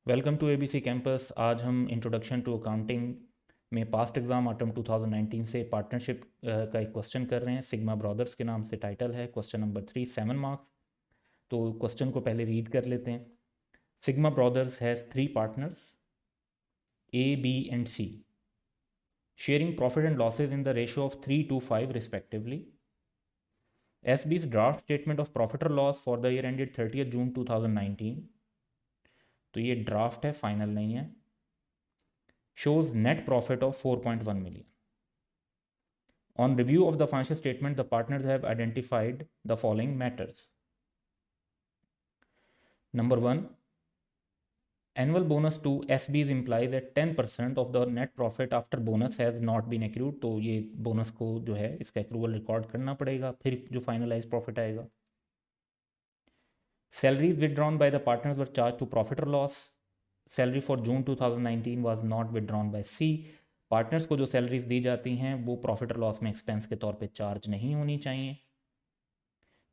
Welcome to ABC campus. आज हम introduction to accounting में पास्ट एग्ज़ाम ऑटम 2019 से पार्टनरशिप का एक क्वेश्चन कर रहे हैं। सिग्मा ब्रदर्स के नाम से टाइटल है। Question number 3, 7 marks. तो क्वेश्चन को पहले रीड कर लेते हैं। Sigma Brothers has 3 partners A, B and C, sharing profit and losses in the ratio of 3:5 respectively. SB's draft statement of profit और loss for the year ended 30 June 2019। तो ये draft है, final नहीं है। shows net profit of 4.1 million. On review of the financial statement, the partners have identified the following matters. Number 1, annual bonus to SBs implies that 10% of the net profit after bonus has not been accrued. तो ये bonus को जो है इसका accrual record करना पड़ेगा, फिर जो फाइनलाइज प्रॉफिट आएगा। Salaries withdrawn by the partners were charged to profit or loss. Salary for June 2019 was not withdrawn by C. Partners को जो सैलरीज दी जाती हैं वो प्रॉफिट और लॉस में एक्सपेंस के तौर पे चार्ज नहीं होनी चाहिए,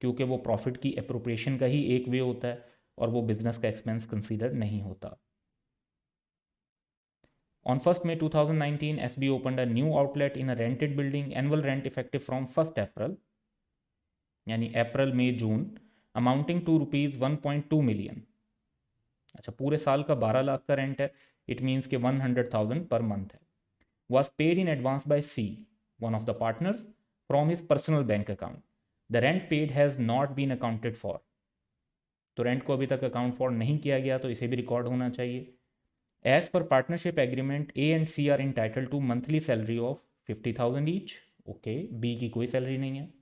क्योंकि वो प्रॉफिट की अप्रोप्रिएशन का ही एक वे होता है और वो बिजनेस का एक्सपेंस कंसीडर नहीं होता। On 1st May 2019, SB opened a new outlet in a rented building. Annual rent effective from 1st April, यानी अप्रैल मई जून, अमाउंटिंग टू ₹1.2 मिलियन। अच्छा, पूरे साल का 12 लाख का रेंट है। इट मीन्स कि 100,000 पर मंथ है। Was paid in advance by C, one of the partners, from his personal bank account. The rent paid has not been accounted for. तो rent को अभी तक अकाउंट फॉर नहीं किया गया, तो इसे भी रिकॉर्ड होना चाहिए। As per partnership agreement, A and C are entitled to monthly salary of 50,000 each. Okay, B की कोई सैलरी नहीं है।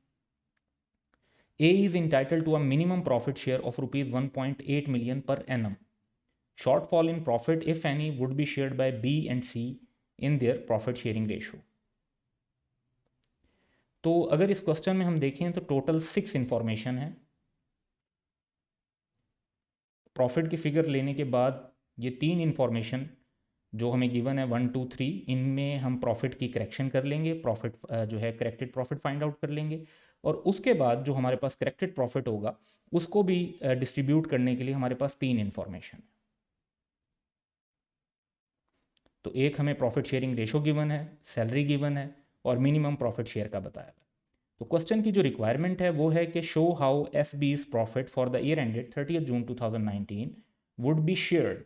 A is entitled to a minimum profit share of ₹1.8 million per annum. Shortfall in profit, if any, would be shared by B and C in their profit sharing ratio. तो अगर इस question में हम देखें तो total 6 information है। Profit की figure लेने के बाद ये 3 इंफॉर्मेशन जो हमें गिवन है 1, 2, 3, इनमें हम प्रॉफिट की करेक्शन कर लेंगे। प्रॉफिट जो है करेक्टेड प्रॉफिट फाइंड आउट कर लेंगे, और उसके बाद जो हमारे पास करेक्टेड प्रॉफिट होगा उसको भी डिस्ट्रीब्यूट करने के लिए हमारे पास 3 इंफॉर्मेशन है। तो एक हमें प्रॉफिट शेयरिंग रेशो गिवन है, सैलरी गिवन है, और मिनिमम प्रॉफिट शेयर का बताया है। तो क्वेश्चन की जो रिक्वायरमेंट है वो है कि show how SB's profit for the year ended 30 June 2019 would be shared.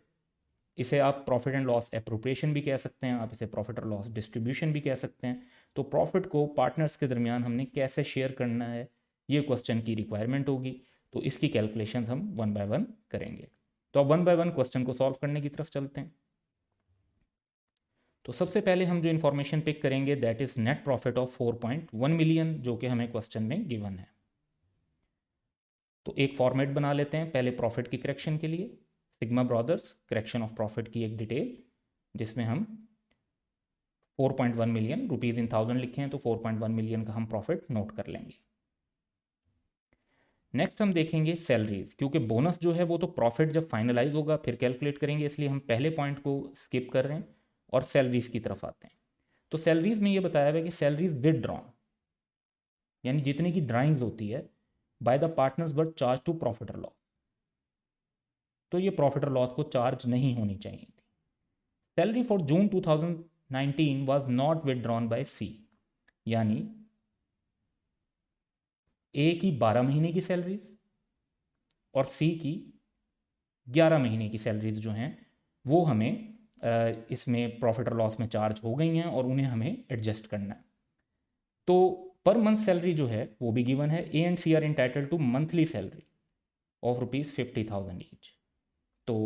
इसे आप प्रॉफिट एंड लॉस एप्रोप्रिएशन भी कह सकते हैं, आप इसे प्रॉफिट और लॉस डिस्ट्रीब्यूशन भी कह सकते हैं। तो प्रॉफिट को पार्टनर्स के दरमियान हमने कैसे शेयर करना है, ये क्वेश्चन की रिक्वायरमेंट होगी। तो इसकी कैलकुलेशन हम 1 बाय 1 करेंगे। तो अब 1 बाय 1 क्वेश्चन को सॉल्व करने की तरफ चलते हैं। तो सबसे पहले हम जो इन्फॉर्मेशन पिक करेंगे that is net profit of 4.1 million, जो कि हमें क्वेश्चन में गिवन है। तो एक फॉर्मेट बना लेते हैं पहले प्रॉफिट की करेक्शन के लिए। Sigma brothers correction of profit की एक डिटेल, जिसमें हम 4.1 मिलियन, रुपीज़ इन थाउजेंड लिखे हैं तो 4.1 मिलियन का हम प्रॉफिट नोट कर लेंगे। नेक्स्ट हम देखेंगे सैलरीज, क्योंकि बोनस जो है वो तो प्रॉफिट जब फाइनलाइज होगा फिर कैलकुलेट करेंगे, इसलिए हम पहले पॉइंट को स्किप कर रहे हैं और सैलरीज की तरफ आते हैं। तो सैलरीज में ये बताया हुआ है कि सैलरीज विदड्रॉन, यानी जितने की ड्राइंग्स होती है by the partners were charge to profit और लॉस, तो ये प्रॉफिट और लॉस को चार्ज नहीं होनी चाहिए थी। Salary for June 2019 was not withdrawn by C, यानी ए की 12 महीने की सैलरीज और सी की 11 महीने की सैलरीज जो हैं वो हमें इसमें प्रॉफिट और लॉस में चार्ज हो गई हैं और उन्हें हमें एडजस्ट करना है। तो पर मंथ सैलरी जो है वो भी गिवन है। A and C are entitled to monthly salary of ₹50,000 each. तो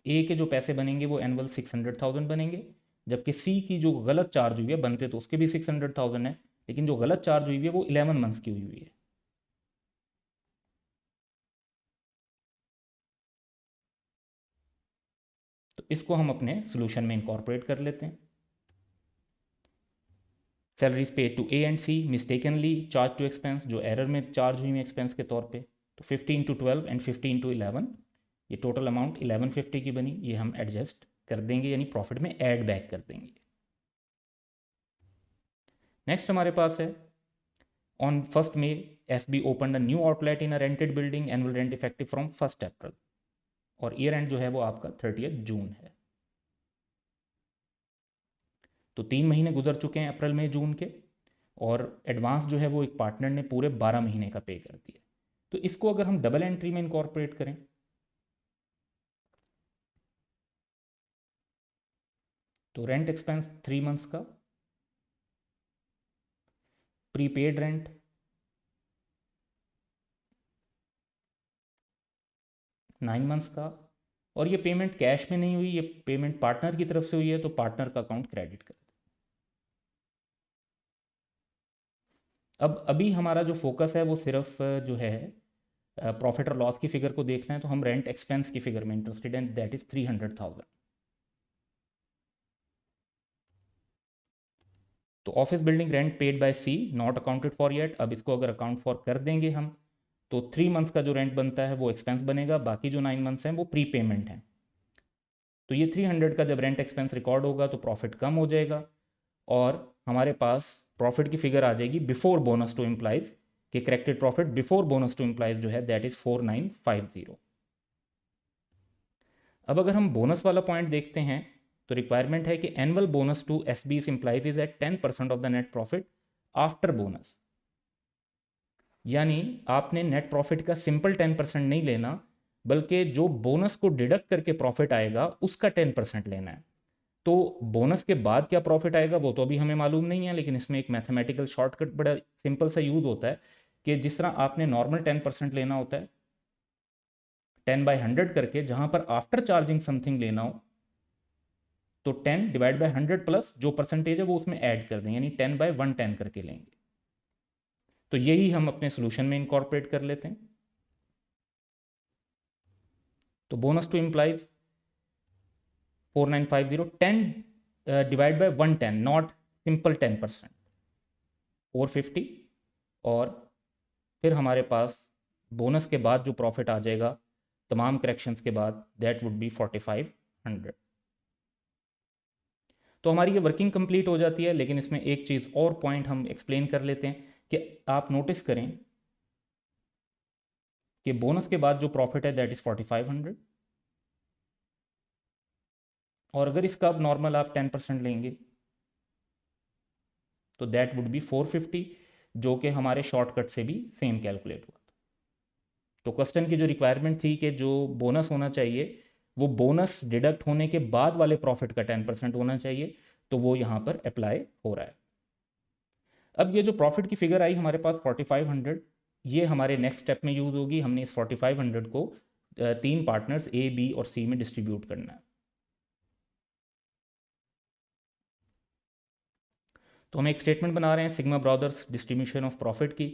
ए के जो पैसे बनेंगे वो एनुअल 600,000 बनेंगे, जबकि सी की जो गलत चार्ज हुई है, बनते तो उसके भी 600,000 है, लेकिन जो गलत चार्ज हुई है वो 11 मंथ्स की हुई हुई है। तो इसको हम अपने सोल्यूशन में इंकॉर्पोरेट कर लेते हैं। Salaries paid to A and C mistakenly charge to expense, जो एरर में चार्ज हुई है एक्सपेंस के तौर पे। तो 15 into 12 एंड 15 into 11, ये टोटल अमाउंट 1150 की बनी, ये हम एडजस्ट कर देंगे, यानी प्रॉफिट में ऐड बैक कर देंगे। नेक्स्ट हमारे पास है on 1st May, SB opened a new outlet in a rented building, annual rent effective from 1st April. और ईयर एंड जो है वो आपका 30 जून है। तो 3 महीने गुजर चुके हैं अप्रैल मई जून के, और एडवांस जो है वो एक पार्टनर ने पूरे 12 महीने का पे कर दिया। तो इसको अगर हम डबल एंट्री में इनकॉर्पोरेट करें, तो रेंट एक्सपेंस 3 मंथ्स का, प्रीपेड रेंट 9 मंथ्स का, और ये पेमेंट कैश में नहीं हुई, ये पेमेंट पार्टनर की तरफ से हुई है, तो पार्टनर का अकाउंट क्रेडिट कर। अब अभी हमारा जो फोकस है वो सिर्फ जो है प्रॉफिट और लॉस की फिगर को देखना है, तो हम रेंट एक्सपेंस की फिगर में इंटरेस्टेड हैं, दैट इज 300,000। तो office building rent paid by C not accounted for yet. अब इसको अगर अकाउंट फॉर कर देंगे हम, तो 3 मंथ्स का जो रेंट बनता है वो एक्सपेंस बनेगा, बाकी जो 9 मंथ्स हैं वो प्री पेमेंट हैं। तो ये 300 का जब रेंट एक्सपेंस रिकॉर्ड होगा तो प्रॉफिट कम हो जाएगा, और हमारे पास प्रॉफिट की फिगर आ जाएगी बिफोर बोनस टू एम्प्लॉइज, कि corrected profit before bonus to employees जो है दैट इज 4950। अब अगर हम बोनस वाला पॉइंट देखते हैं, तो रिक्वायरमेंट है कि annual bonus to S B employees is at 10% of the net profit after bonus. यानी आपने नेट प्रॉफिट का सिंपल 10% नहीं लेना, बल्कि जो बोनस को डिडक्ट करके प्रॉफिट आएगा उसका 10% लेना है। तो बोनस के बाद क्या प्रॉफिट आएगा वो तो अभी हमें मालूम नहीं है, लेकिन इसमें एक मैथमेटिकल शॉर्टकट बड़ा सिंपल सा यूज होता है, कि जिस तरह आपने नॉर्मल 10% लेना होता है 10/100 करके, जहां पर आफ्टर चार्जिंग समथिंग लेना हो तो 10/100 प्लस जो परसेंटेज है वो उसमें ऐड कर दें, यानी 10/110 करके लेंगे। तो यही हम अपने सोल्यूशन में इनकॉर्पोरेट कर लेते हैं। तो bonus to employees 4950, 10 divide by 110, not simple 10%, 450। और फिर हमारे पास बोनस के बाद जो प्रॉफिट आ जाएगा तमाम करेक्शंस के बाद, दैट वुड बी 4500। तो हमारी ये वर्किंग कंप्लीट हो जाती है, लेकिन इसमें एक चीज़ और पॉइंट हम एक्सप्लेन कर लेते हैं, कि आप नोटिस करें कि बोनस के बाद जो प्रॉफिट है दैट इज 4500, और अगर इसका अब नॉर्मल आप 10% लेंगे तो दैट वुड बी 450, जो कि हमारे शॉर्टकट से भी सेम कैलकुलेट हुआ। तो क्वेश्चन की जो रिक्वायरमेंट थी कि जो बोनस होना चाहिए वो बोनस डिडक्ट होने के बाद वाले प्रॉफिट का 10% होना चाहिए, तो वो यहाँ पर अप्लाई हो रहा है। अब ये जो प्रॉफिट की फिगर आई हमारे पास 4500, ये हमारे नेक्स्ट स्टेप में यूज़ होगी। हमने इस 4500 को 3 पार्टनर्स ए, बी और सी में डिस्ट्रीब्यूट करना है। तो हम एक स्टेटमेंट बना रहे हैं Sigma brothers distribution of profit की,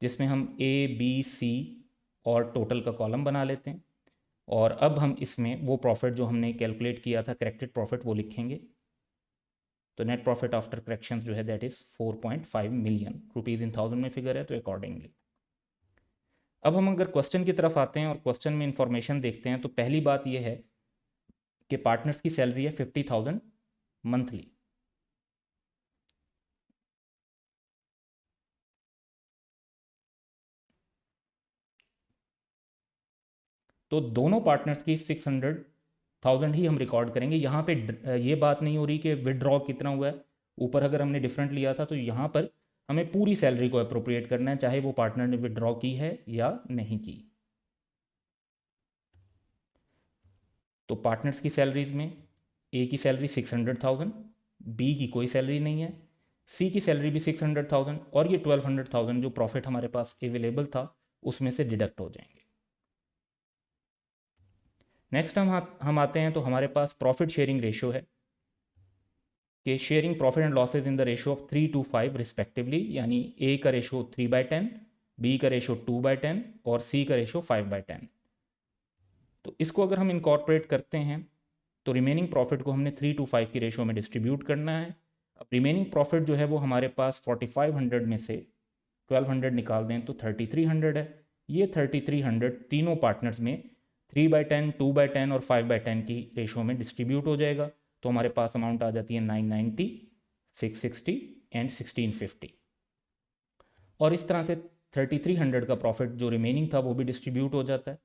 जिसमें हम ए, बी, सी और टोटल का कॉलम बना लेते हैं, और अब हम इसमें वो प्रॉफिट जो हमने कैलकुलेट किया था करेक्टेड प्रॉफिट वो लिखेंगे। तो नेट प्रॉफिट आफ्टर करेक्शंस जो है that is 4.5 million rupees, in thousand में फिगर है तो अकॉर्डिंगली। अब हम अगर क्वेश्चन की तरफ आते हैं और क्वेश्चन में इंफॉर्मेशन देखते हैं, तो पहली बात यह है कि पार्टनर्स की सैलरी है 50,000 मंथली। तो दोनों पार्टनर्स की 600,000 ही हम रिकॉर्ड करेंगे। यहाँ पे ये बात नहीं हो रही कि विदड्रॉ कितना हुआ है, ऊपर अगर हमने डिफरेंट लिया था तो यहाँ पर हमें पूरी सैलरी को अप्रोप्रिएट करना है, चाहे वो पार्टनर ने विदड्रॉ की है या नहीं की। तो पार्टनर्स की सैलरीज में ए की सैलरी 600,000, बी की कोई सैलरी नहीं है, सी की सैलरी भी 600,000, और ये 1200,000 जो प्रॉफिट हमारे पास अवेलेबल था उसमें से डिडक्ट हो जाएंगे। नेक्स्ट हम आते हैं, तो हमारे पास प्रॉफिट शेयरिंग रेशियो है कि sharing profit and losses in the ratio of 3:5 respectively, यानी ए का रेशियो 3/10, बी का रेशियो 2/10 और सी का रेशियो 5/10। तो इसको अगर हम इनकॉर्पोरेट करते हैं तो रिमेनिंग प्रॉफिट को हमने 3:5 की रेशियो में डिस्ट्रीब्यूट करना है। अब रिमेनिंग प्रॉफिट जो है वो हमारे पास 4500 में से 1200 निकाल दें तो 3300 है। ये 3300 तीनों पार्टनर्स में 3/10, 2/10 और 5/10 की रेशियो में डिस्ट्रीब्यूट हो जाएगा। तो हमारे पास अमाउंट आ जाती है 990, 660 एंड 1650। और इस तरह से 3300 का प्रॉफिट जो रिमेनिंग था वो भी डिस्ट्रीब्यूट हो जाता है।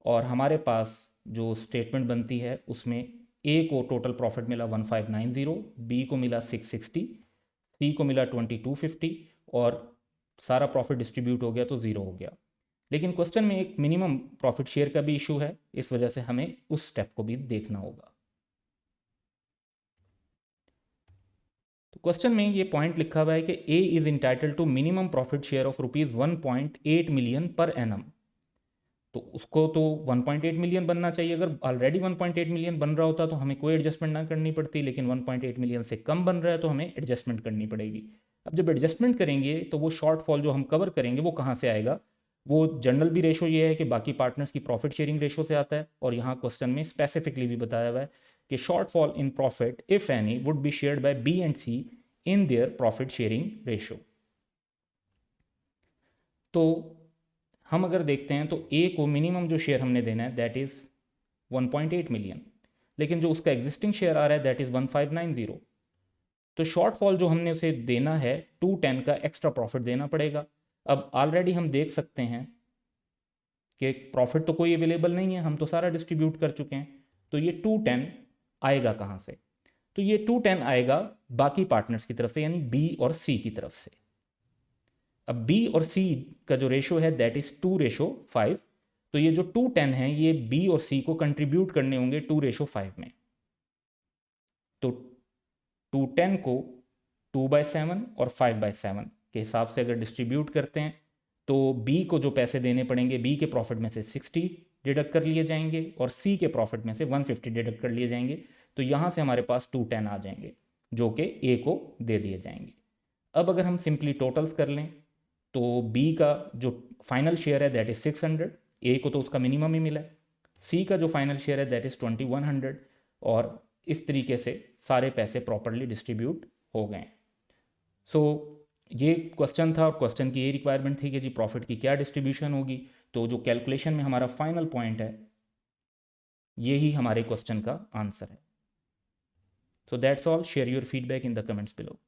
और हमारे पास जो स्टेटमेंट बनती है उसमें ए को टोटल प्रॉफिट मिला 1590, बी को मिला 660, सी को मिला 2250 और सारा प्रॉफिट डिस्ट्रीब्यूट हो गया तो ज़ीरो हो गया। लेकिन क्वेश्चन में एक मिनिमम प्रॉफिट शेयर का भी इशू है, इस वजह से हमें उस स्टेप को भी देखना होगा। तो क्वेश्चन में ये पॉइंट लिखा हुआ है कि A is entitled to minimum profit share of rupees 1.8 million per annum. तो उसको तो 1.8 मिलियन बनना चाहिए। अगर ऑलरेडी 1.8 मिलियन बन रहा होता तो हमें कोई एडजस्टमेंट ना करनी पड़ती, लेकिन 1.8 मिलियन से कम बन रहा है तो हमें एडजस्टमेंट करनी पड़ेगी। अब जब एडजस्टमेंट करेंगे तो वो शॉर्टफॉल जो हम कवर करेंगे वो कहाँ से आएगा? वो जनरल भी रेशो ये है कि बाकी पार्टनर्स की प्रॉफिट शेयरिंग रेशो से आता है, और यहाँ क्वेश्चन में स्पेसिफिकली भी बताया हुआ है कि shortfall in profit if any would be shared by B and C in their profit sharing ratio. तो हम अगर देखते हैं तो ए को मिनिमम जो शेयर हमने देना है दैट इज़ 1.8 मिलियन, लेकिन जो उसका एग्जिस्टिंग शेयर आ रहा है दैट इज़ 1590। तो शॉर्टफॉल जो हमने उसे देना है 210 का एक्स्ट्रा प्रॉफिट देना पड़ेगा। अब ऑलरेडी हम देख सकते हैं कि प्रॉफिट तो कोई अवेलेबल नहीं है, हम तो सारा डिस्ट्रीब्यूट कर चुके हैं। तो ये 210 आएगा कहाँ से? तो ये 210 आएगा बाकी पार्टनर्स की तरफ से, यानी बी और सी की तरफ से। अब बी और सी का जो रेशो है दैट इज 2:5। तो ये जो 210 है ये बी और सी को कंट्रीब्यूट करने होंगे 2:5 में। तो 210 को 2/7 और 5/7 के हिसाब से अगर डिस्ट्रीब्यूट करते हैं तो बी को जो पैसे देने पड़ेंगे, बी के प्रॉफिट में से 60 डिडक्ट कर लिए जाएंगे और सी के प्रॉफिट में से 150 डिडक्ट कर लिए जाएंगे। तो यहाँ से हमारे पास 210 आ जाएंगे जो कि ए को दे दिए जाएंगे। अब अगर हम सिंपली टोटल्स कर लें तो बी का जो फाइनल शेयर है दैट इज़ 600, ए को तो उसका मिनिमम ही मिला है, सी का जो फाइनल शेयर है दैट इज़ 2100, और इस तरीके से सारे पैसे प्रॉपरली डिस्ट्रीब्यूट हो गए। सो ये क्वेश्चन था और क्वेश्चन की ये रिक्वायरमेंट थी कि जी प्रॉफिट की क्या डिस्ट्रीब्यूशन होगी। तो जो कैलकुलेशन में हमारा फाइनल पॉइंट है यही हमारे क्वेश्चन का आंसर है। So that's all, share your feedback in the comments below.